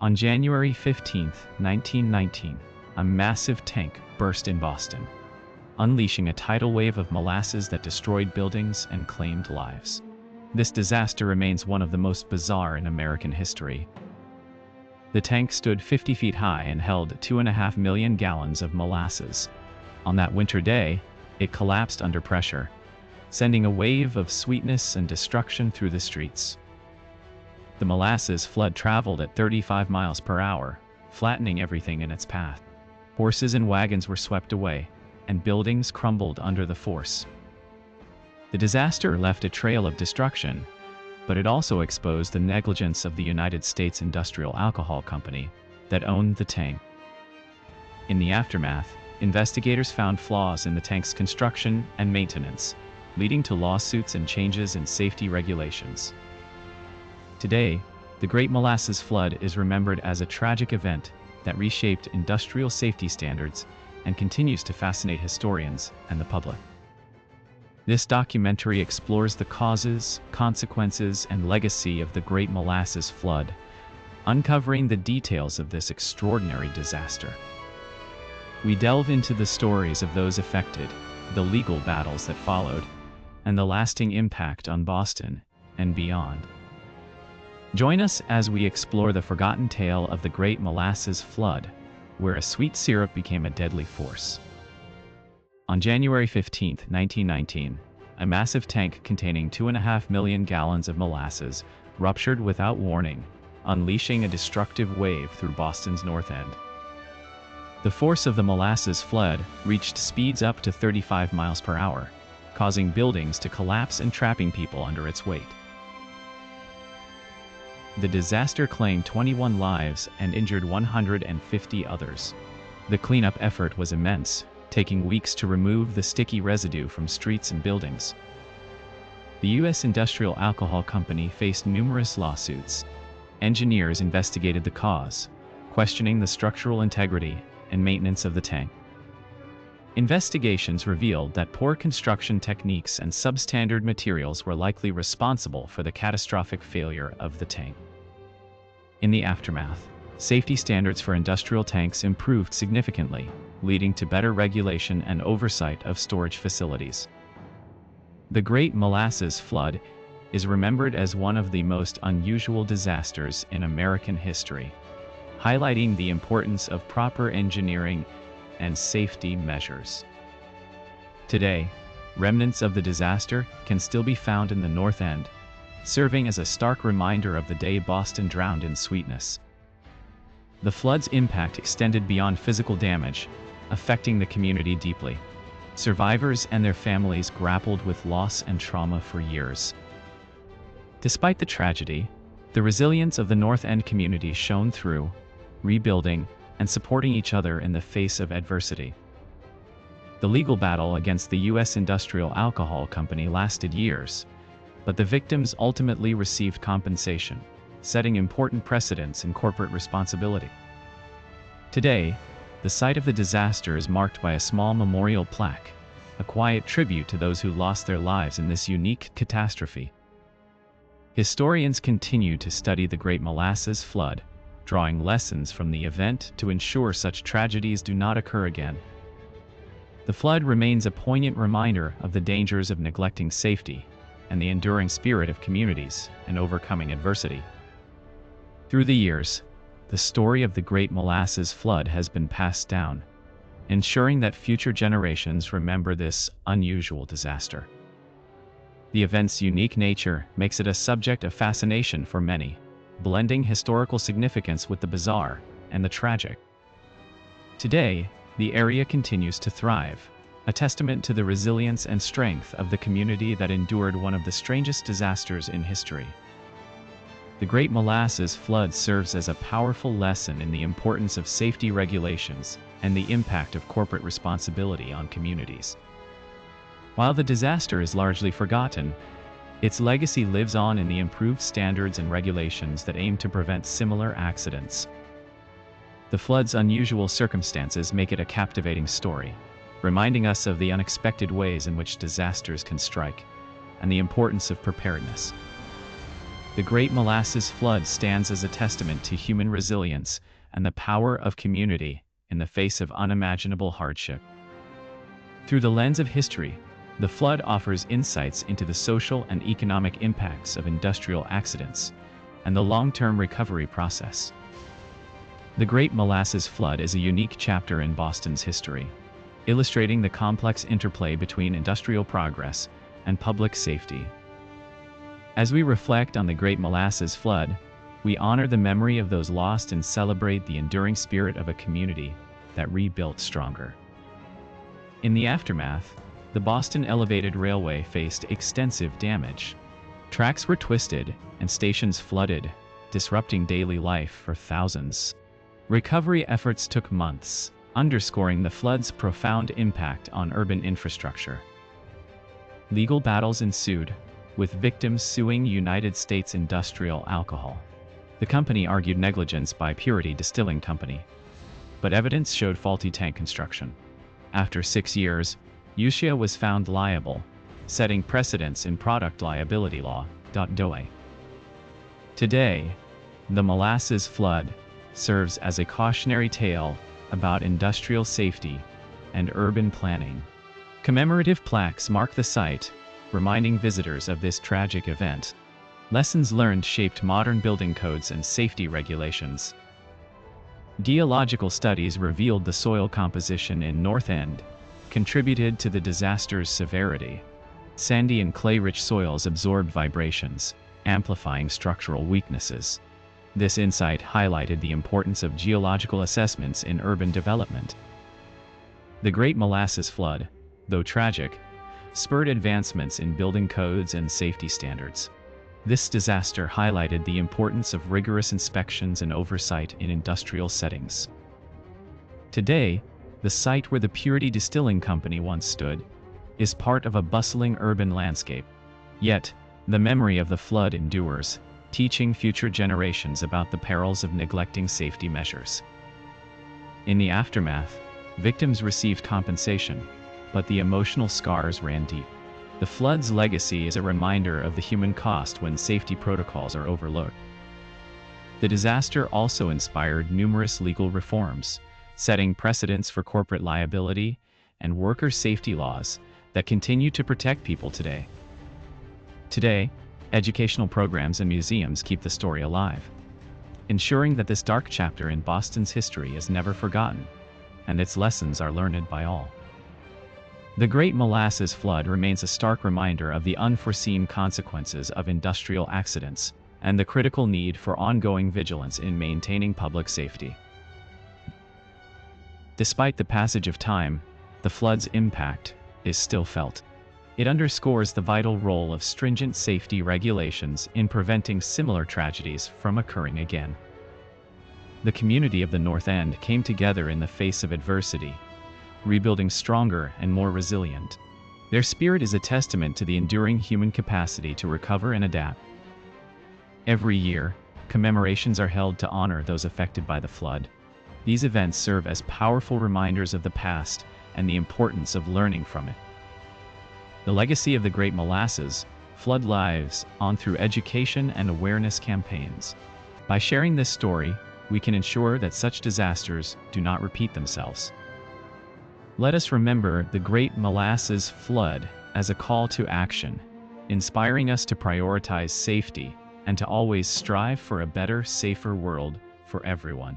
On January 15, 1919, a massive tank burst in Boston, unleashing a tidal wave of molasses that destroyed buildings and claimed lives. This disaster remains one of the most bizarre in American history. The tank stood 50 feet high and held 2.5 million gallons of molasses. On that winter day, it collapsed under pressure, sending a wave of sweetness and destruction through the streets. The molasses flood traveled at 35 miles per hour, flattening everything in its path. Horses and wagons were swept away, and buildings crumbled under the force. The disaster left a trail of destruction, but it also exposed the negligence of the United States Industrial Alcohol Company that owned the tank. In the aftermath, investigators found flaws in the tank's construction and maintenance, leading to lawsuits and changes in safety regulations. Today, the Great Molasses Flood is remembered as a tragic event that reshaped industrial safety standards and continues to fascinate historians and the public. This documentary explores the causes, consequences, and legacy of the Great Molasses Flood, uncovering the details of this extraordinary disaster. We delve into the stories of those affected, the legal battles that followed, and the lasting impact on Boston and beyond. Join us as we explore the forgotten tale of the Great Molasses Flood, where a sweet syrup became a deadly force. On January 15, 1919, a massive tank containing 2.5 million gallons of molasses ruptured without warning, unleashing a destructive wave through Boston's North End. The force of the molasses flood reached speeds up to 35 miles per hour, causing buildings to collapse and trapping people under its weight. The disaster claimed 21 lives and injured 150 others. The cleanup effort was immense, taking weeks to remove the sticky residue from streets and buildings. The U.S. Industrial Alcohol Company faced numerous lawsuits. Engineers investigated the cause, questioning the structural integrity and maintenance of the tank. Investigations revealed that poor construction techniques and substandard materials were likely responsible for the catastrophic failure of the tank. In the aftermath, safety standards for industrial tanks improved significantly, leading to better regulation and oversight of storage facilities. The Great Molasses Flood is remembered as one of the most unusual disasters in American history, highlighting the importance of proper engineering and safety measures. Today, remnants of the disaster can still be found in the North End, serving as a stark reminder of the day Boston drowned in sweetness. The flood's impact extended beyond physical damage, affecting the community deeply. Survivors and their families grappled with loss and trauma for years. Despite the tragedy, the resilience of the North End community shone through, rebuilding and supporting each other in the face of adversity. The legal battle against the U.S. Industrial Alcohol Company lasted years, but the victims ultimately received compensation, setting important precedents in corporate responsibility. Today, the site of the disaster is marked by a small memorial plaque, a quiet tribute to those who lost their lives in this unique catastrophe. Historians continue to study the Great Molasses Flood, drawing lessons from the event to ensure such tragedies do not occur again. The flood remains a poignant reminder of the dangers of neglecting safety and the enduring spirit of communities in overcoming adversity. Through the years, the story of the Great Molasses Flood has been passed down, ensuring that future generations remember this unusual disaster. The event's unique nature makes it a subject of fascination for many, blending historical significance with the bizarre and the tragic. Today, the area continues to thrive, a testament to the resilience and strength of the community that endured one of the strangest disasters in history. The Great Molasses Flood serves as a powerful lesson in the importance of safety regulations and the impact of corporate responsibility on communities. While the disaster is largely forgotten, its legacy lives on in the improved standards and regulations that aim to prevent similar accidents. The flood's unusual circumstances make it a captivating story, reminding us of the unexpected ways in which disasters can strike and the importance of preparedness. The Great Molasses Flood stands as a testament to human resilience and the power of community in the face of unimaginable hardship. Through the lens of history, the flood offers insights into the social and economic impacts of industrial accidents and the long-term recovery process. The Great Molasses Flood is a unique chapter in Boston's history, illustrating the complex interplay between industrial progress and public safety. As we reflect on the Great Molasses Flood, we honor the memory of those lost and celebrate the enduring spirit of a community that rebuilt stronger. In the aftermath, the Boston Elevated Railway faced extensive damage. Tracks were twisted and stations flooded, disrupting daily life for thousands. Recovery efforts took months, underscoring the flood's profound impact on urban infrastructure. Legal battles ensued, with victims suing United States Industrial Alcohol. The company argued negligence by Purity Distilling Company, but evidence showed faulty tank construction. After 6 years, USIA was found liable, setting precedents in product liability law. Today, the Molasses Flood serves as a cautionary tale about industrial safety and urban planning. Commemorative plaques mark the site, reminding visitors of this tragic event. Lessons learned shaped modern building codes and safety regulations. Geological studies revealed the soil composition in North End contributed to the disaster's severity. Sandy and clay-rich soils absorbed vibrations, amplifying structural weaknesses. This insight highlighted the importance of geological assessments in urban development. The Great Molasses Flood, though tragic, spurred advancements in building codes and safety standards. This disaster highlighted the importance of rigorous inspections and oversight in industrial settings. Today, the site where the Purity Distilling Company once stood is part of a bustling urban landscape. Yet, the memory of the flood endures, teaching future generations about the perils of neglecting safety measures. In the aftermath, victims received compensation, but the emotional scars ran deep. The flood's legacy is a reminder of the human cost when safety protocols are overlooked. The disaster also inspired numerous legal reforms, setting precedents for corporate liability and worker safety laws that continue to protect people today. Today, educational programs and museums keep the story alive, ensuring that this dark chapter in Boston's history is never forgotten, and its lessons are learned by all. The Great Molasses Flood remains a stark reminder of the unforeseen consequences of industrial accidents and the critical need for ongoing vigilance in maintaining public safety. Despite the passage of time, the flood's impact is still felt. It underscores the vital role of stringent safety regulations in preventing similar tragedies from occurring again. The community of the North End came together in the face of adversity, rebuilding stronger and more resilient. Their spirit is a testament to the enduring human capacity to recover and adapt. Every year, commemorations are held to honor those affected by the flood. These events serve as powerful reminders of the past and the importance of learning from it. The legacy of the Great Molasses Flood lives on through education and awareness campaigns. By sharing this story, we can ensure that such disasters do not repeat themselves. Let us remember the Great Molasses Flood as a call to action, inspiring us to prioritize safety and to always strive for a better, safer world for everyone.